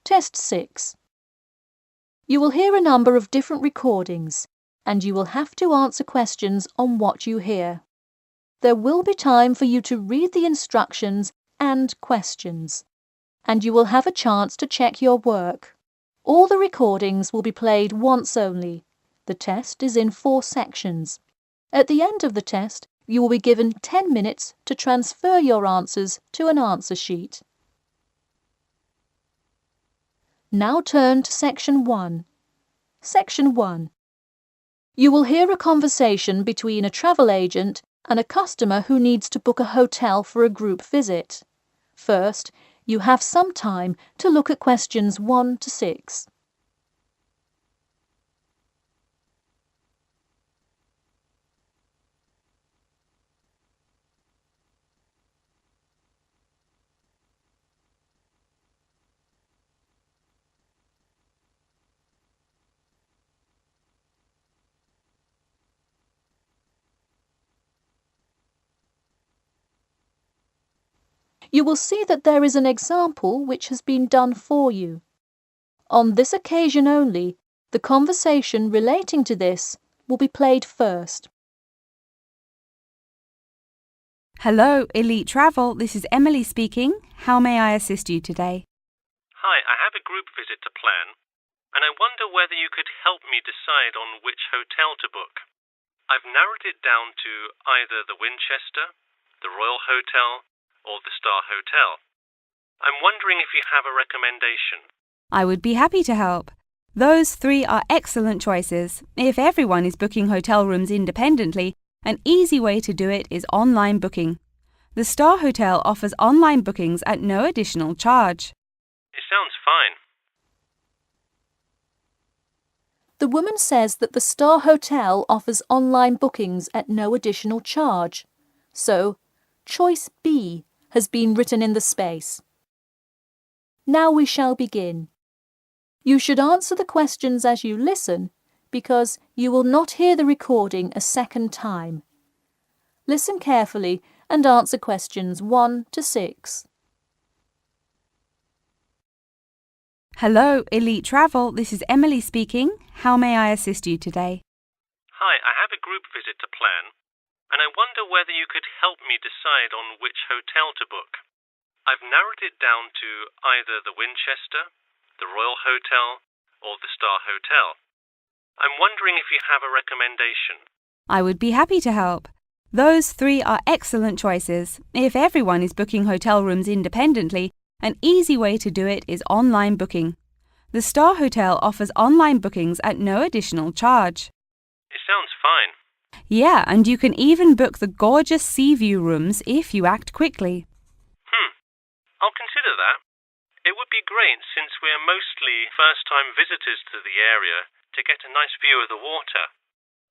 Test 6. You will hear a number of different recordings, and you will have to answer questions on what you hear. There will be time for you to read the instructions and questions, and you will have a chance to check your work. All the recordings will be played once only. The test is in 4 sections. At the end of the test, you will be given 10 minutes to transfer your answers to an answer sheet. Now turn to Section 1. Section 1. You will hear a conversation between a travel agent and a customer who needs to book a hotel for a group visit. First, you have some time to look at questions 1 to 6. You will see that there is an example which has been done for you. On this occasion only, the conversation relating to this will be played first. Hello, Elite Travel. This is Emily speaking. How may I assist you today? Hi, I have a group visit to plan, and I wonder whether you could help me decide on which hotel to book. I've narrowed it down to either the Winchester, the Royal Hotel, or the Star Hotel. I'm wondering if you have a recommendation. I would be happy to help. Those 3 are excellent choices. If everyone is booking hotel rooms independently, an easy way to do it is online booking. The Star Hotel offers online bookings at no additional charge. It sounds fine. The woman says that the Star Hotel offers online bookings at no additional charge. So, choice B has been written in the space. Now we shall begin. You should answer the questions as you listen, because you will not hear the recording a second time. Listen carefully and answer questions 1 to 6. Hello, Elite Travel. This is Emily speaking. How may I assist you today? Hi, I have a group visit to plan, and I wonder whether you could help me decide on which hotel to book. I've narrowed it down to either the Winchester, the Royal Hotel, or the Star Hotel. I'm wondering if you have a recommendation. I would be happy to help. Those 3 are excellent choices. If everyone is booking hotel rooms independently, an easy way to do it is online booking. The Star Hotel offers online bookings at no additional charge. It sounds fine. Yeah, and you can even book the gorgeous sea view rooms if you act quickly. I'll consider that. It would be great since we're mostly first-time visitors to the area to get a nice view of the water.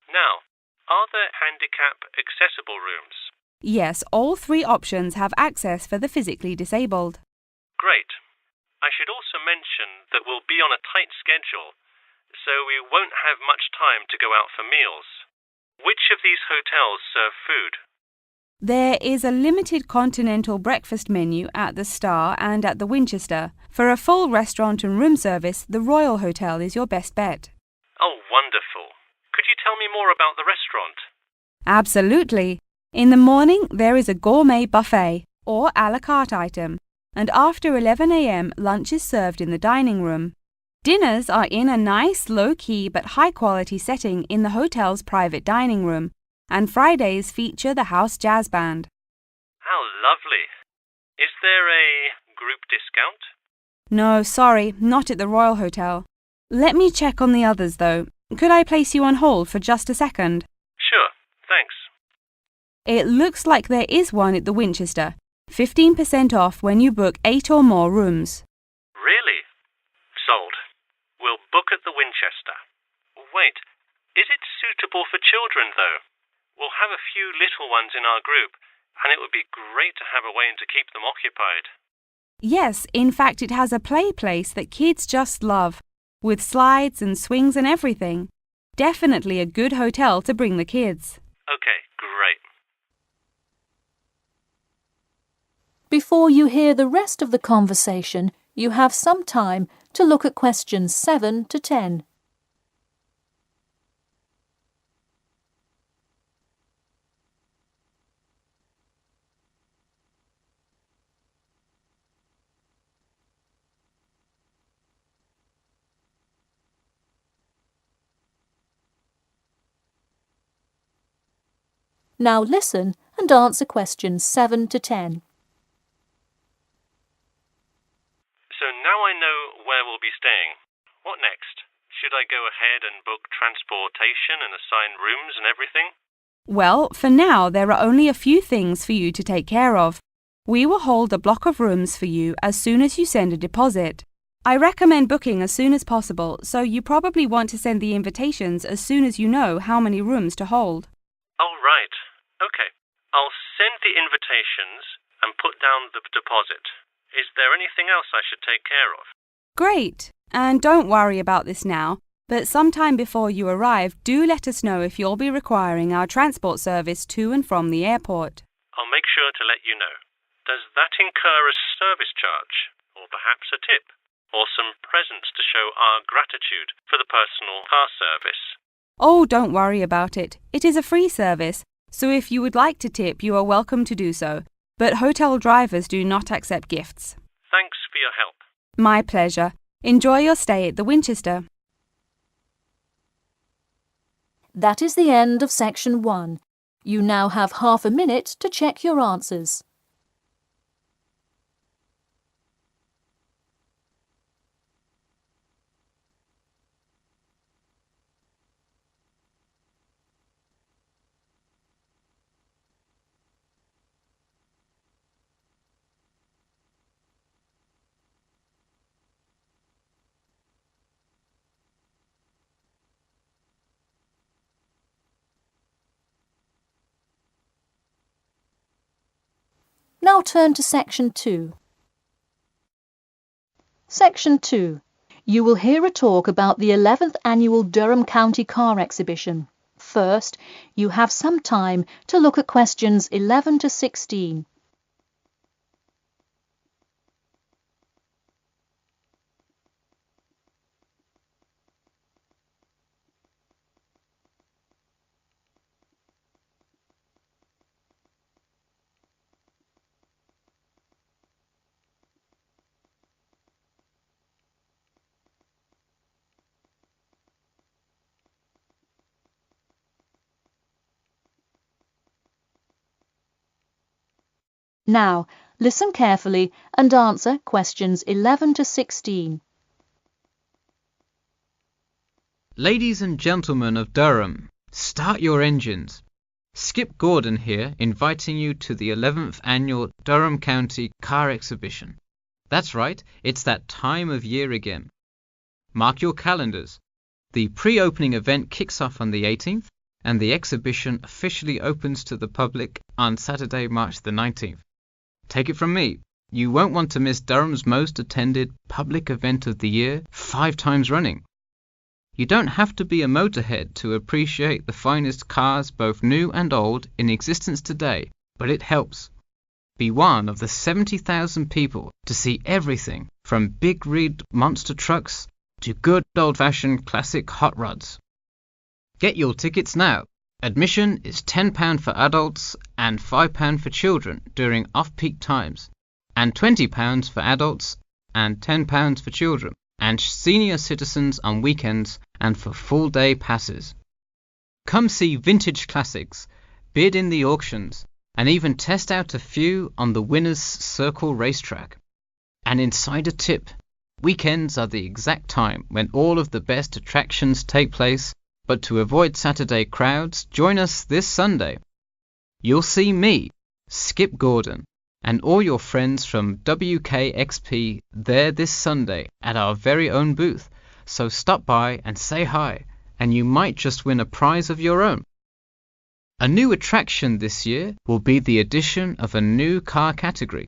Now, are there handicap-accessible rooms? Yes, all 3 options have access for the physically disabled. Great. I should also mention that we'll be on a tight schedule, so we won't have much time to go out for meals. Which of these hotels serve food? There is a limited continental breakfast menu at the Star and at the Winchester. For a full restaurant and room service, the Royal Hotel is your best bet. Oh, wonderful. Could you tell me more about the restaurant? Absolutely. In the morning, there is a gourmet buffet or a la carte item, and after 11 a.m., lunch is served in the dining room. Dinners are in a nice, low-key but high-quality setting in the hotel's private dining room, and Fridays feature the house jazz band. How lovely. Is there a group discount? No, sorry, not at the Royal Hotel. Let me check on the others, though. Could I place you on hold for just a second? Sure, thanks. It looks like there is one at the Winchester. 15% off when you book 8 or more rooms. Really? Sold. We'll book at the Winchester. Wait, is it suitable for children, though? We'll have a few little ones in our group, and it would be great to have a way to keep them occupied. Yes, in fact it has a play place that kids just love, with slides and swings and everything. Definitely a good hotel to bring the kids. Okay, great. Before you hear the rest of the conversation, you have some time to look at questions 7 to 10. Now listen and answer questions 7 to 10. So now I know where we'll be staying. What next? Should I go ahead and book transportation and assign rooms and everything? Well, for now, there are only a few things for you to take care of. We will hold a block of rooms for you as soon as you send a deposit. I recommend booking as soon as possible, so you probably want to send the invitations as soon as you know how many rooms to hold. Oh, right. Okay. I'll send the invitations and put down the deposit. Is there anything else I should take care of? Great! And don't worry about this now, but sometime before you arrive, do let us know if you'll be requiring our transport service to and from the airport. I'll make sure to let you know. Does that incur a service charge? Or perhaps a tip? Or some presents to show our gratitude for the personal car service? Oh, don't worry about it. It is a free service, so if you would like to tip, you are welcome to do so. But hotel drivers do not accept gifts. Thanks for your help. My pleasure. Enjoy your stay at the Winchester. That is the end of section 1. You now have half a minute to check your answers. Now turn to section 2. Section 2. You will hear a talk about the 11th Annual Durham County Car Exhibition. First, you have some time to look at questions 11 to 16. Now, listen carefully and answer questions 11 to 16. Ladies and gentlemen of Durham, start your engines. Skip Gordon here, inviting you to the 11th Annual Durham County Car Exhibition. That's right, it's that time of year again. Mark your calendars. The pre-opening event kicks off on the 18th, and the exhibition officially opens to the public on Saturday, March the 19th. Take it from me, you won't want to miss Durham's most attended public event of the year 5 times running. You don't have to be a motorhead to appreciate the finest cars, both new and old, in existence today, but it helps. Be one of the 70,000 people to see everything from big rig monster trucks to good old-fashioned classic hot rods. Get your tickets now. Admission is £10 for adults and £5 for children during off-peak times, and £20 for adults and £10 for children, and senior citizens on weekends and for full-day passes. Come see vintage classics, bid in the auctions, and even test out a few on the Winners' Circle racetrack. An insider tip: weekends are the exact time when all of the best attractions take place, but to avoid Saturday crowds, join us this Sunday. You'll see me, Skip Gordon, and all your friends from WKXP there this Sunday at our very own booth, so stop by and say hi, and you might just win a prize of your own. A new attraction this year will be the addition of a new car category,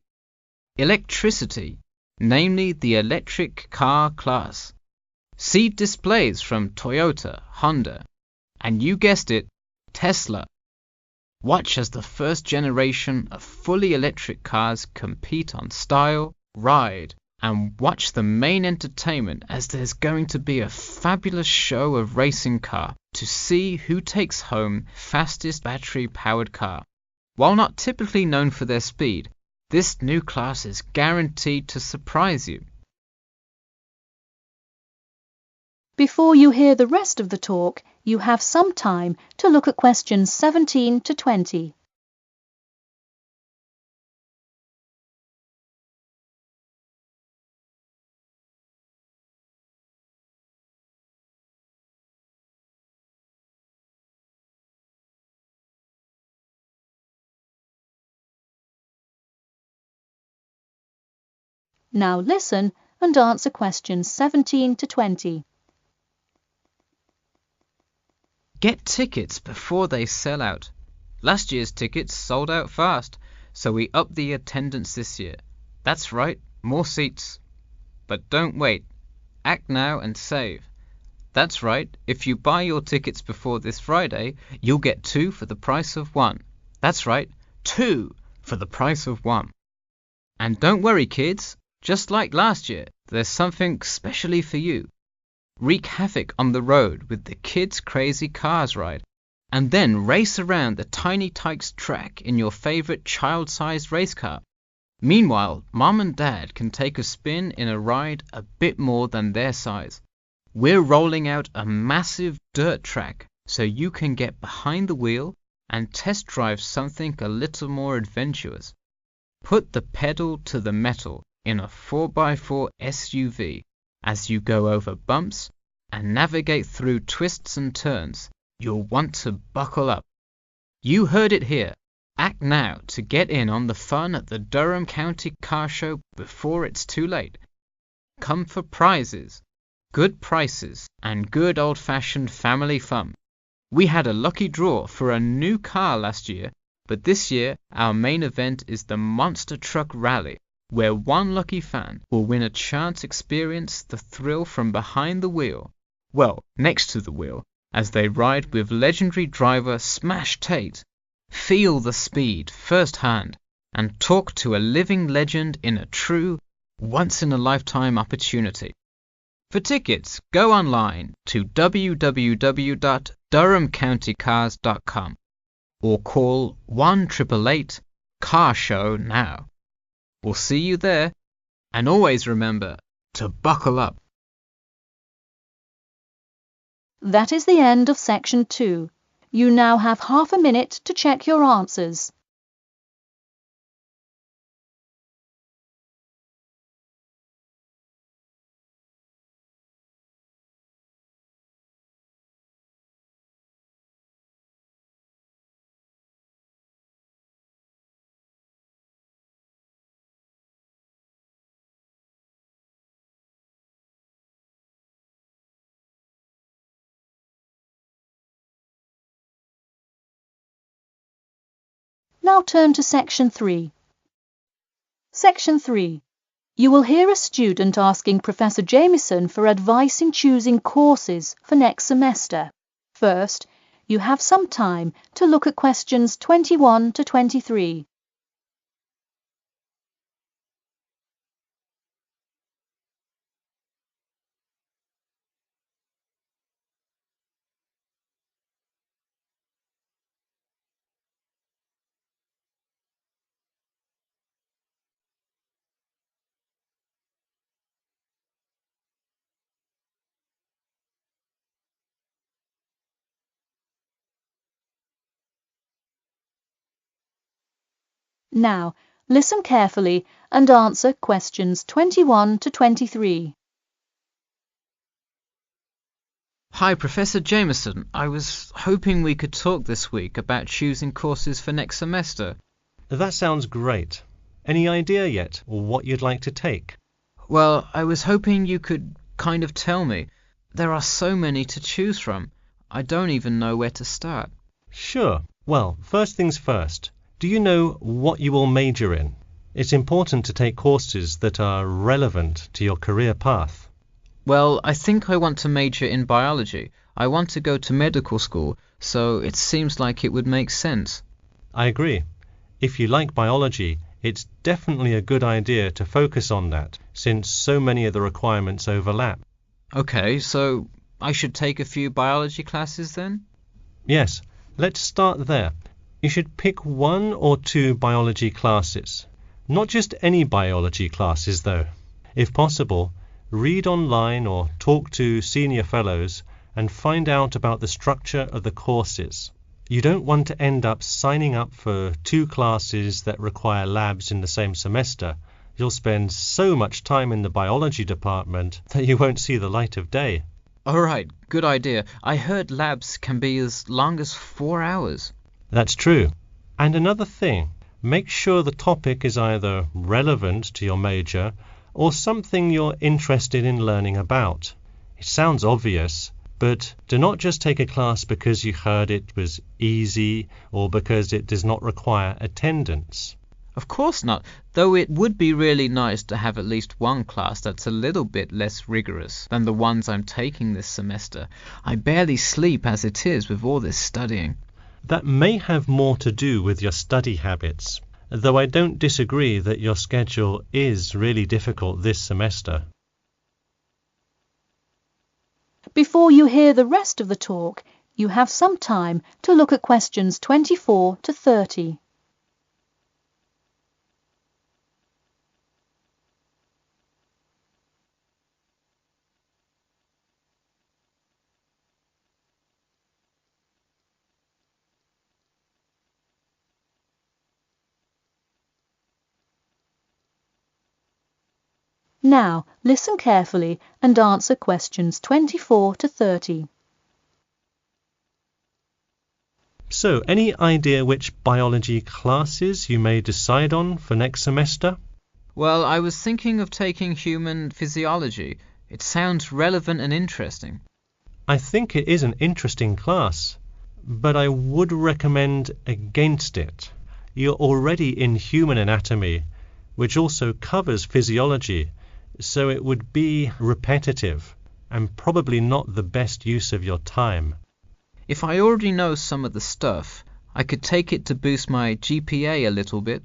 electricity, namely the electric car class. See displays from Toyota, Honda, and you guessed it, Tesla. Watch as the first generation of fully electric cars compete on style, ride, and watch the main entertainment, as there's going to be a fabulous show of racing car to see who takes home fastest battery-powered car. While not typically known for their speed, this new class is guaranteed to surprise you. Before you hear the rest of the talk, you have some time to look at questions 17 to 20. Now listen and answer questions 17 to 20. Get tickets before they sell out. Last year's tickets sold out fast, so we upped the attendance this year. That's right, more seats. But don't wait. Act now and save. That's right, if you buy your tickets before this Friday, you'll get 2 for the price of 1. That's right, 2 for the price of 1. And don't worry, kids. Just like last year, there's something specially for you. Wreak havoc on the road with the Kids Crazy Cars ride, and then race around the Tiny Tykes track in your favorite child-sized race car. Meanwhile, Mom and Dad can take a spin in a ride a bit more than their size. We're rolling out a massive dirt track so you can get behind the wheel and test drive something a little more adventurous. Put the pedal to the metal in a 4x4 SUV as you go over bumps and navigate through twists and turns. You'll want to buckle up. You heard it here. Act now to get in on the fun at the Durham County Car Show before it's too late. Come for prizes, good prices, and good old-fashioned family fun. We had a lucky draw for a new car last year, but this year our main event is the Monster Truck Rally, where one lucky fan will win a chance to experience the thrill from behind the wheel, well, next to the wheel, as they ride with legendary driver Smash Tate. Feel the speed firsthand and talk to a living legend in a true, once-in-a-lifetime opportunity. For tickets, go online to www.durhamcountycars.com or call 1-888-CAR-SHOW now. We'll see you there, and always remember to buckle up. That is the end of section 2. You now have half a minute to check your answers. Now turn to section 3. Section 3. You will hear a student asking Professor Jameson for advice in choosing courses for next semester. First, you have some time to look at questions 21 to 23. Now, listen carefully and answer questions 21 to 23. Hi, Professor Jameson. I was hoping we could talk this week about choosing courses for next semester. That sounds great. Any idea yet, or what you'd like to take? Well, I was hoping you could kind of tell me. There are so many to choose from. I don't even know where to start. Sure. Well, first things first. Do you know what you will major in? It's important to take courses that are relevant to your career path. Well, I think I want to major in biology. I want to go to medical school, so it seems like it would make sense. I agree. If you like biology, it's definitely a good idea to focus on that since so many of the requirements overlap. Okay, so I should take a few biology classes then? Yes, let's start there. You should pick 1 or 2 biology classes. Not just any biology classes, though. If possible, read online or talk to senior fellows and find out about the structure of the courses. You don't want to end up signing up for 2 classes that require labs in the same semester. You'll spend so much time in the biology department that you won't see the light of day. All right, good idea. I heard labs can be as long as 4 hours. That's true. And another thing, make sure the topic is either relevant to your major or something you're interested in learning about. It sounds obvious, but do not just take a class because you heard it was easy or because it does not require attendance. Of course not, though it would be really nice to have at least one class that's a little bit less rigorous than the ones I'm taking this semester. I barely sleep as it is with all this studying. That may have more to do with your study habits, though I don't disagree that your schedule is really difficult this semester. Before you hear the rest of the talk, you have some time to look at questions 24 to 30. Now, listen carefully and answer questions 24 to 30. So, any idea which biology classes you may decide on for next semester? Well, I was thinking of taking human physiology. It sounds relevant and interesting. I think it is an interesting class, but I would recommend against it. You're already in human anatomy, which also covers physiology, so it would be repetitive and probably not the best use of your time. If I already know some of the stuff, I could take it to boost my GPA a little bit.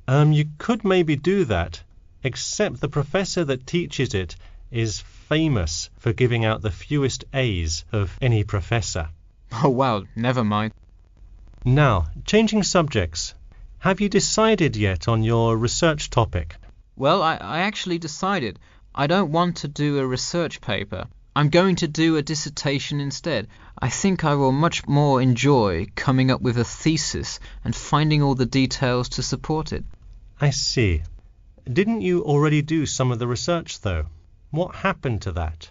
You could maybe do that, except the professor that teaches it is famous for giving out the fewest A's of any professor. Oh wow, never mind. Now, changing subjects. Have you decided yet on your research topic? Well, I actually decided I don't want to do a research paper. I'm going to do a dissertation instead. I think I will much more enjoy coming up with a thesis and finding all the details to support it. I see. Didn't you already do some of the research, though? What happened to that?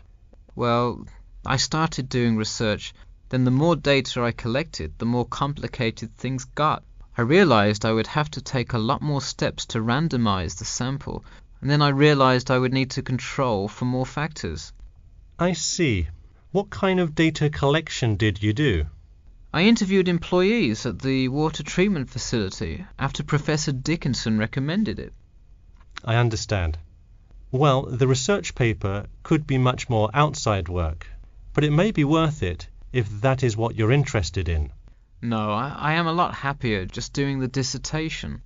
Well, I started doing research, then the more data I collected, the more complicated things got. I realized I would have to take a lot more steps to randomize the sample, and then I realized I would need to control for more factors. I see. What kind of data collection did you do? I interviewed employees at the water treatment facility after Professor Dickinson recommended it. I understand. Well, the research paper could be much more outside work, but it may be worth it if that is what you're interested in. No, I am a lot happier just doing the dissertation.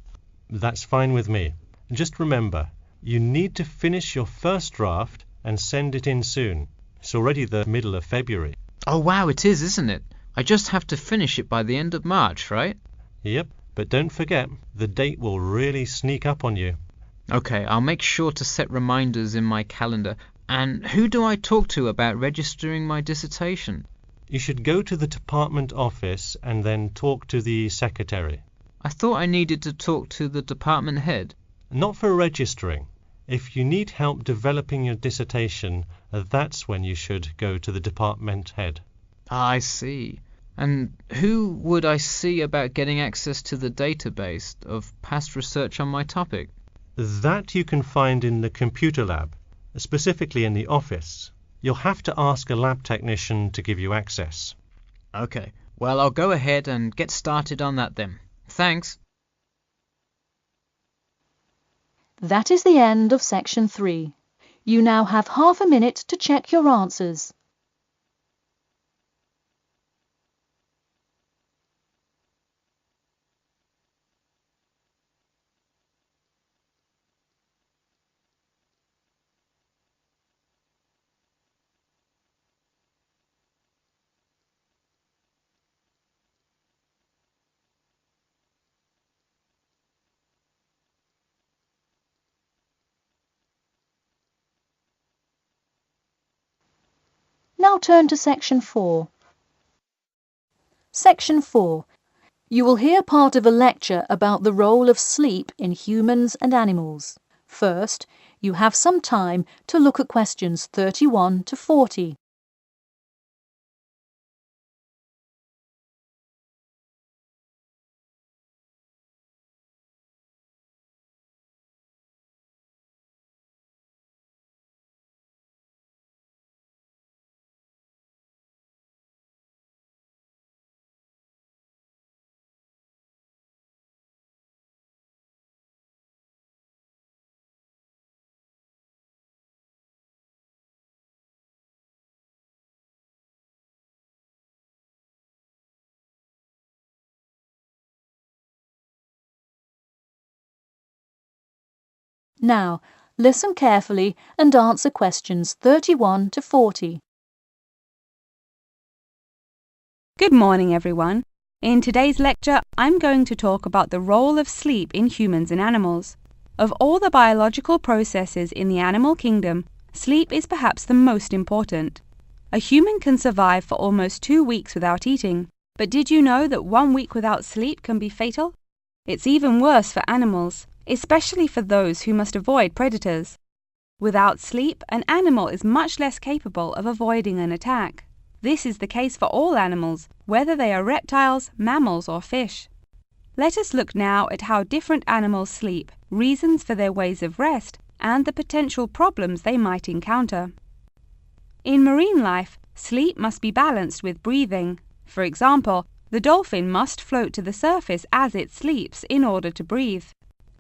That's fine with me. Just remember, you need to finish your first draft and send it in soon. It's already the middle of February. Oh wow, it is, isn't it? I just have to finish it by the end of March, right? Yep, but don't forget, the date will really sneak up on you. Okay, I'll make sure to set reminders in my calendar. And who do I talk to about registering my dissertation? You should go to the department office and then talk to the secretary. I thought I needed to talk to the department head. Not for registering. If you need help developing your dissertation, that's when you should go to the department head. Ah, I see. And who would I see about getting access to the database of past research on my topic? That you can find in the computer lab, specifically in the office. You'll have to ask a lab technician to give you access. Okay, well, I'll go ahead and get started on that then. Thanks. That is the end of section 3. You now have half a minute to check your answers. Now turn to Section 4. Section 4. You will hear part of a lecture about the role of sleep in humans and animals. First, you have some time to look at questions 31 to 40. Now, listen carefully and answer questions 31 to 40. Good morning, everyone. In today's lecture, I'm going to talk about the role of sleep in humans and animals. Of all the biological processes in the animal kingdom, sleep is perhaps the most important. A human can survive for almost 2 weeks without eating, but did you know that 1 week without sleep can be fatal? It's even worse for animals, especially for those who must avoid predators. Without sleep, an animal is much less capable of avoiding an attack. This is the case for all animals, whether they are reptiles, mammals, or fish. Let us look now at how different animals sleep, reasons for their ways of rest, and the potential problems they might encounter. In marine life, sleep must be balanced with breathing. For example, the dolphin must float to the surface as it sleeps in order to breathe.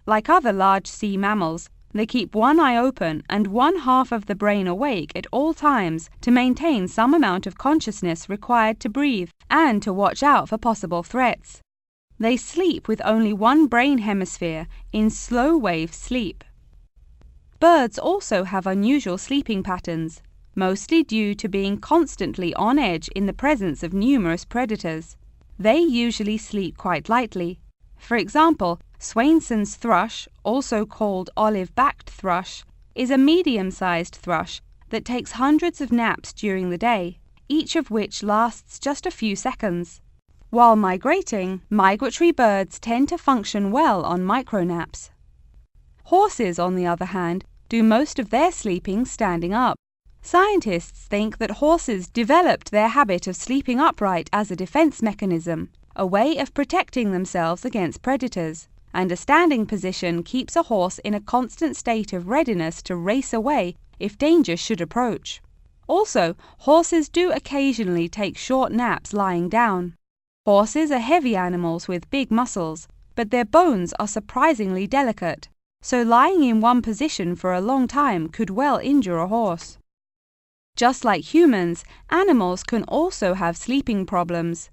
Like other large sea mammals, they keep one eye open and one half of the brain awake at all times to maintain some amount of consciousness required to breathe and to watch out for possible threats. They sleep with only one brain hemisphere in slow wave sleep. Birds also have unusual sleeping patterns, mostly due to being constantly on edge in the presence of numerous predators. They usually sleep quite lightly. For example, Swainson's thrush, also called olive-backed thrush, is a medium-sized thrush that takes hundreds of naps during the day, each of which lasts just a few seconds. While migrating, migratory birds tend to function well on micronaps. Horses, on the other hand, do most of their sleeping standing up. Scientists think that horses developed their habit of sleeping upright as a defense mechanism, a way of protecting themselves against predators, and a standing position keeps a horse in a constant state of readiness to race away if danger should approach. Also, horses do occasionally take short naps lying down. Horses are heavy animals with big muscles, but their bones are surprisingly delicate, so lying in one position for a long time could well injure a horse. Just like humans, animals can also have sleeping problems.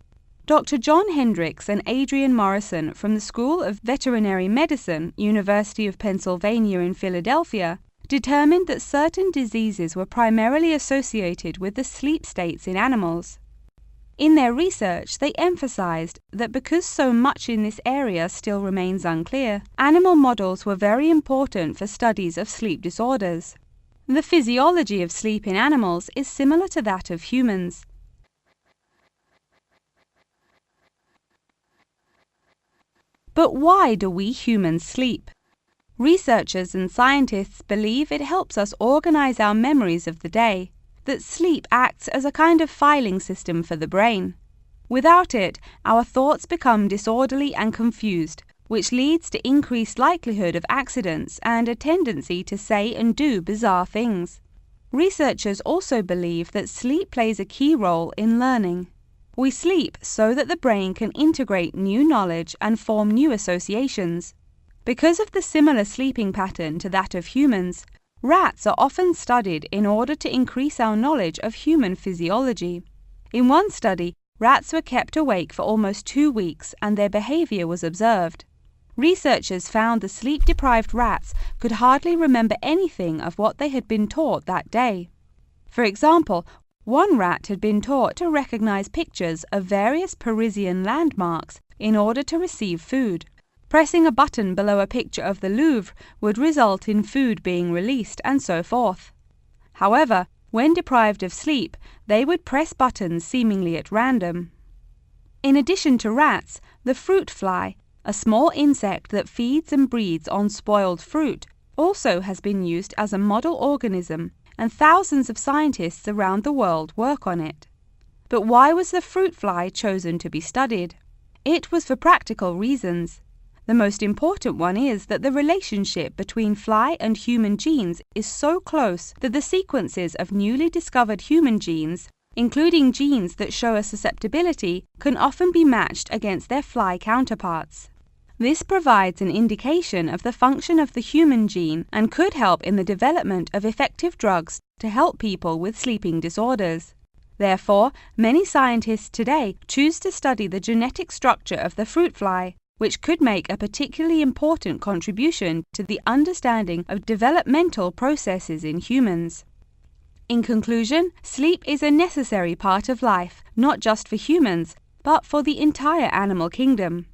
Dr. John Hendricks and Adrian Morrison from the School of Veterinary Medicine, University of Pennsylvania in Philadelphia, determined that certain diseases were primarily associated with the sleep states in animals. In their research, they emphasized that because so much in this area still remains unclear, animal models were very important for studies of sleep disorders. The physiology of sleep in animals is similar to that of humans. But why do we humans sleep? Researchers and scientists believe it helps us organize our memories of the day, that sleep acts as a kind of filing system for the brain. Without it, our thoughts become disorderly and confused, which leads to increased likelihood of accidents and a tendency to say and do bizarre things. Researchers also believe that sleep plays a key role in learning. We sleep so that the brain can integrate new knowledge and form new associations. Because of the similar sleeping pattern to that of humans, rats are often studied in order to increase our knowledge of human physiology. In one study, rats were kept awake for almost 2 weeks and their behavior was observed. Researchers found the sleep-deprived rats could hardly remember anything of what they had been taught that day. For example, one rat had been taught to recognize pictures of various Parisian landmarks in order to receive food. Pressing a button below a picture of the Louvre would result in food being released, and so forth. However, When deprived of sleep, they would press buttons seemingly at random. In addition to rats, the fruit fly, a small insect that feeds and breeds on spoiled fruit, also has been used as a model organism, and thousands of scientists around the world work on it. But why was the fruit fly chosen to be studied? It was for practical reasons. The most important one is that the relationship between fly and human genes is so close that the sequences of newly discovered human genes, including genes that show a susceptibility, can often be matched against their fly counterparts. This provides an indication of the function of the human gene and could help in the development of effective drugs to help people with sleeping disorders. Therefore, many scientists today choose to study the genetic structure of the fruit fly, which could make a particularly important contribution to the understanding of developmental processes in humans. In conclusion, sleep is a necessary part of life, not just for humans, but for the entire animal kingdom.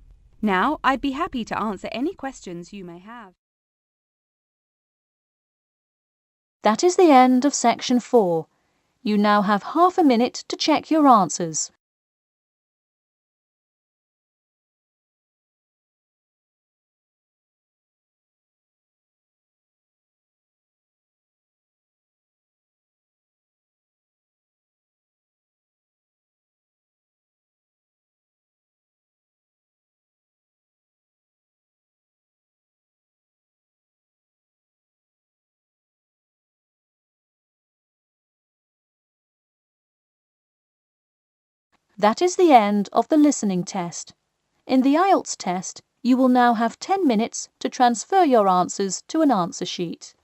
Now, I'd be happy to answer any questions you may have. That is the end of section 4. You now have half a minute to check your answers. That is the end of the listening test. In the Ielts test, you will now have 10 minutes to transfer your answers to an answer sheet.